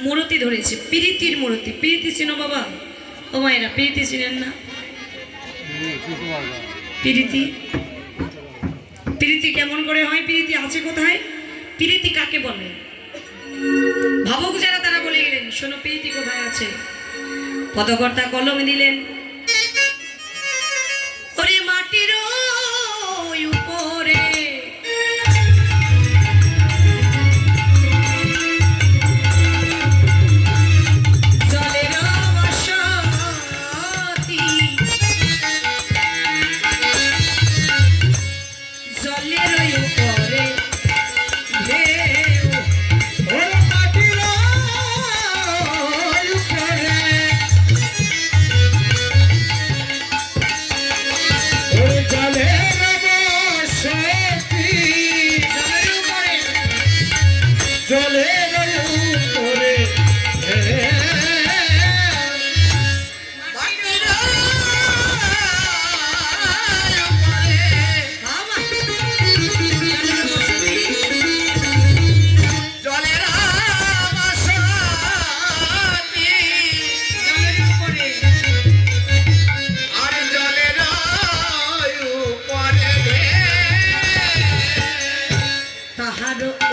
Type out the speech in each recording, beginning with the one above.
মূর্তি ধরেছে, প্রীতির মূর্তি। প্রীতি চিনো বাবা? ও মায়েরা প্রীতি চিনেন না? প্রীতি প্রীতি কেমন করে হয়? প্রীতি আছে কোথায়? প্রীতি কাকে বলে? ভাবুক যারা তারা বলে গেলেন, শোনো প্রীতি কোথায় আছে। পদকর্তা কলম দিলেন, ওরে মাটির উপরে জলের বসতি, জলের উপরে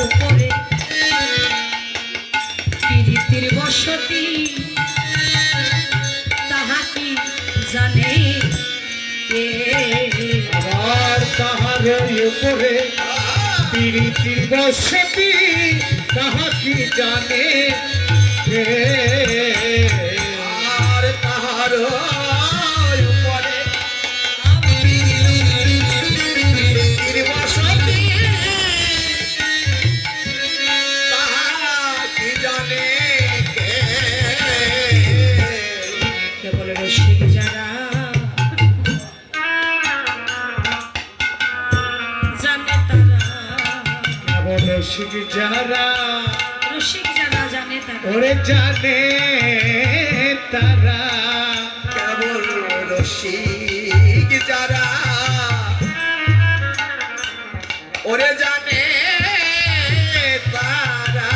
উপরে প্রীতির বসতি, তাহা কি জানে আবার তাহার উপরে প্রীতির বসতি, তাহা কি জানে আর তাহার উপরে প্রীতির বসতি, রসিক যারা জানে তারা, রসিক যারা, রসিক যারা জানে তারা, ওরে জানে তারা, কেবল রসিক যারা, ওরে জানে তারা,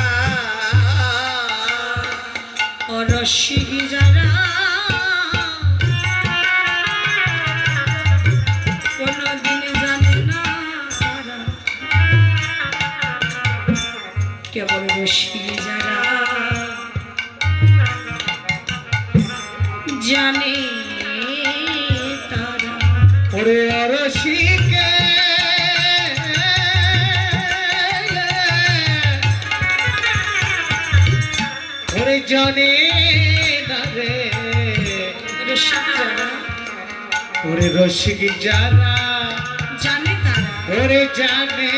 ও রসিক যারা কোনদিন জানে না তারা, কেবল রসিক যারা জানে তারা। ওরে রসিকে ওরে জানে না রে, রসিক যারা, ওরে রসিক যারা জানে তারা, ওরে জানে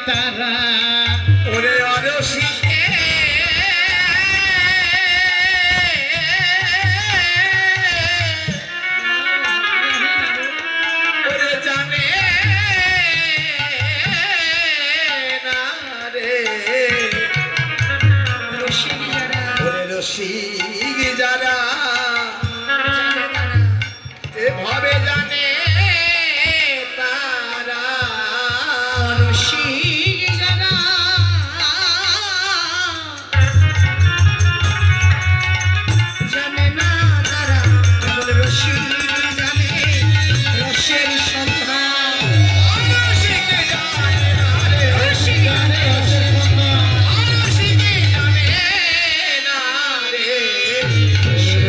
তারা, ওরে রসিকে ওরে জানে না রে, রসিক যারা, ওরে রসিক যারা জানে তারা, এভাবে জানে তারা, রসিক যারা জানে না তারা, কেবল রসিক জানে রসের সন্ধান। রসিক জানে রসের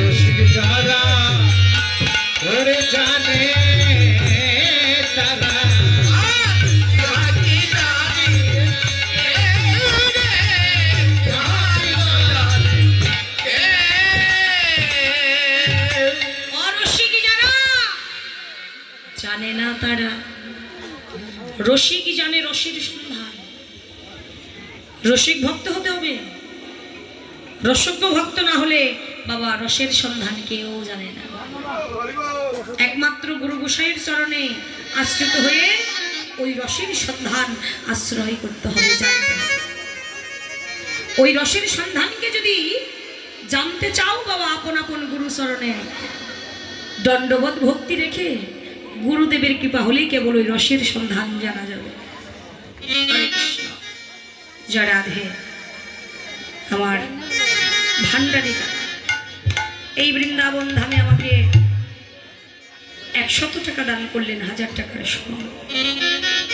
রসিক যারা ওরে জানে তারা, অরসিক যারা জানে না তারা, রসিক জানে রসের সন্ধান। রসিক ভক্ত হতে হবে, রসজ্ঞ ভক্ত না হলে বাবা রসের সন্ধান কেউ জানে না। একমাত্র গুরু গোসাইয়ের চরণে আশ্রিত হয়ে ওই রসের সন্ধান আশ্রয় করতে হবে, জানতে হবে। ওই রসের সন্ধানকে যদি জানতে চাও বাবা, আপন আপন গুরু চরণে দণ্ডবোধ ভক্তি রেখে গুরুদেবের কৃপা হলেই কেবল ওই রসের সন্ধান জানা যাবে। হরে কৃষ্ণ, জয় রাধে। আমার ভান্ডারী কাকা এই বৃন্দাবন ধামে আমাকে 100 টাকা দান করলেন, 1000 টাকার সমান।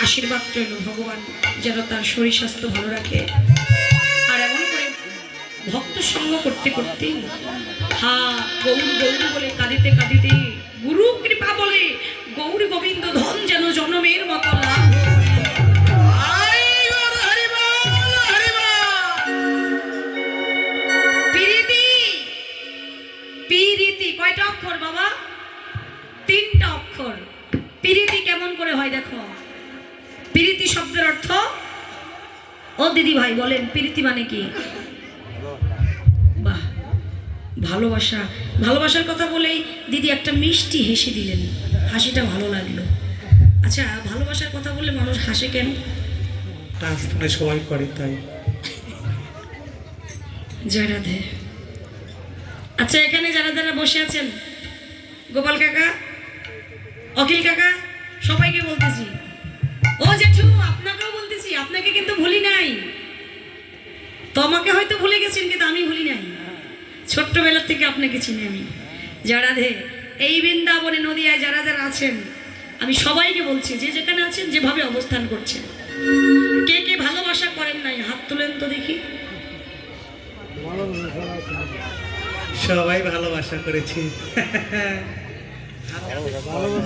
আশীর্বাদ রইল ভগবান যেন তার শরীর স্বাস্থ্য ভালো রাখে। আর এমন করে ভক্ত সঙ্গ করতে করতে হা গৌর গৌর বলে কাঁদিতে কাঁদিতে গুরু কৃপা বলে গৌর গোবিন্দ ধন যেন জনমের মতো লাভ। পিরিতি কয়টা অক্ষর বাবা? 3টা অক্ষর। পিরিতি কেমন করে হয় দেখো। পিরিতি শব্দের অর্থ, ও দিদি ভাই বলেন পিরিতি মানে কি? বাহ, ভালোবাসা। ভালোবাসার কথা বলেই দিদি একটা মিষ্টি হেসে দিলেন, হাসিটা ভালো লাগলো। আচ্ছা, ভালোবাসার কথা বললে মানুষ হাসে কেন? ট্রান্সফারে সবাই করে তাই। জয় রাধে। আচ্ছা, এখানে যারা যারা বসে আছেন, গোপাল কাকা, অখিল কাকা, সবাইকে বলতেছি, ও জেঠু আপনাকেও বলতেছি, আপনাকে কিন্তু ভুলি নাই। তোমাকে হয়তো ভুলে গেছেন কিন্তু আমি ভুলি নাই। ছোট্টবেলার থেকে আপনাকে চিনি আমি। জয় রাধে। এই বৃন্দাবনে নদিয়ায় যারা যারা আছেন আমি সবাইকে বলছি, যে যেখানে আছেন যেভাবে অবস্থান করছেন, কে কে ভালোবাসা করেন নাই হাত তুলেন তো দেখি। সবাই ভালোবাসা করেছি।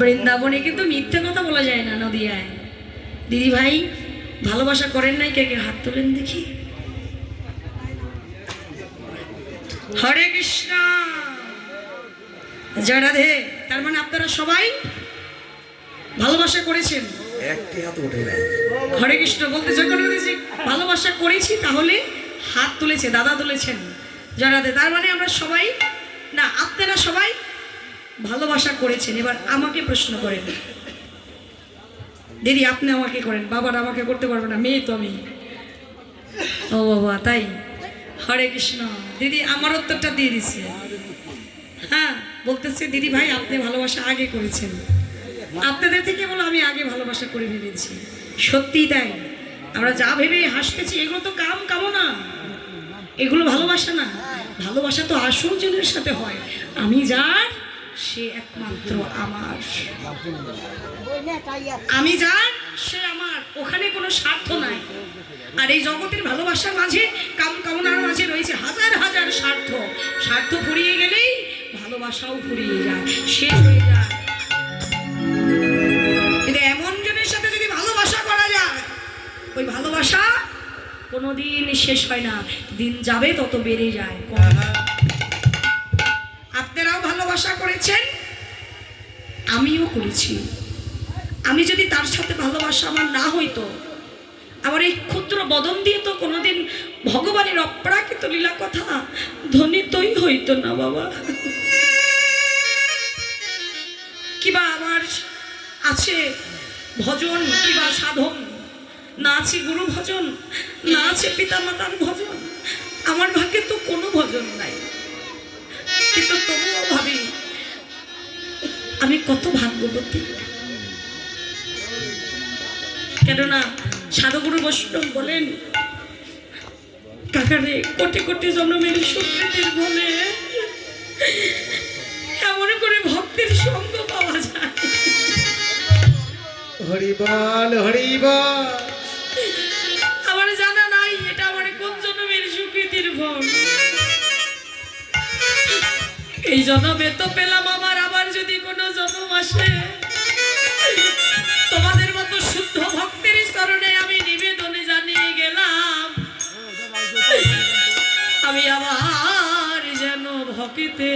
বৃন্দাবনে কিন্তু মিথ্যে কথা বলা যায় না। নদিয়ায় দিদি ভাই ভালোবাসা করেন নাই কে কে হাত তুলেন দেখি। হরে কৃষ্ণ। জয় রাধে। তার মানে আপনারা সবাই ভালোবাসা করেছেন। একটি হাত ওঠে নাই। হরে কৃষ্ণ বলতে যখন বলেছি ভালোবাসা করেছি তাহলে হাত তুলেছে, দাদা তুলেছেন। জয় রাধে। তার মানে আমরা সবাই না, আপনারা সবাই ভালোবাসা করেছেন। এবার আমাকে প্রশ্ন করেন দিদি, আপনি আমাকে করেন। বাবার আমাকে করতে পারবে না, মেয়ে তো আমি। ও বাবা, তাই? হরে কৃষ্ণ। দিদি আমার উত্তরটা দিয়ে দিচ্ছে। হ্যাঁ, বলতেছে দিদি ভাই আপনি ভালোবাসা আগে করেছেন, আপনাদের থেকে বলো আমি আগে ভালোবাসা করে ভেবেছি। সত্যি তাই। আমরা যা ভেবে হাসতেছি এগুলো তো কামনা, এগুলো ভালোবাসা না। ভালোবাসা তো আসল জনের সাথে হয়। আমি যার সে একমাত্র আমার, আমি যার সে আমার, ওখানে কোনো স্বার্থ নাই। আর এই জগতের ভালোবাসার মাঝে কামনার মাঝে রয়েছে হাজার হাজার স্বার্থ। স্বার্থ ফুরিয়ে গেলেই ভালোবাসাও ফুরিয়ে যায়, শেষ হয়ে যায়। কিন্তু এমন জনের সাথে যদি ভালোবাসা করা যায়, ওই ভালোবাসা কোনোদিন শেষ হয় না, দিন যাবে তত বেড়ে যায়। আপনারাও ভালোবাসা করেছেন, আমিও করেছি। আমি যদি তার সাথে ভালোবাসা আমার না হইতো, আমার এই ক্ষুদ্র বদন দিয়ে তো কোনোদিন ভগবানের অপ্রাকৃত লীলা কথা ধ্বনিতই হইতো না বাবা। কিবা আমার আছে ভজন, কিবা সাধন, না আছে গুরু ভজন, না আছে পিতা মাতার ভজন। আমার ভাগ্যে তো কোনো ভজন নাই, কিন্তু তবুও ভাবি আমি কত ভাগ্যবতী। কেননা সাধুগুরু বৈষ্ণব বলেন, কাকারে কোটি কোটি জন্মের সুকৃতির বলে এমন করে ভক্তের সঙ্গ পাওয়া যায়। হরি বল, হরি বল। আমার জানা নাই এটা আমার কোন জন্মের সুকৃতির ফল। এই জন্মে তো পেলাম, আবার যদি কোনো জন্ম আসে, তোমাদের মতো শুদ্ধ ভক্তের চরণে আমি নিবেদনে জানিয়ে গেলাম, আমি আবার যেন ভক্তিতে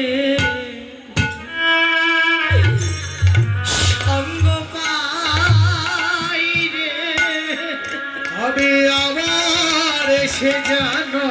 সঙ্গ পাই রে। আমি আবার এসে জানো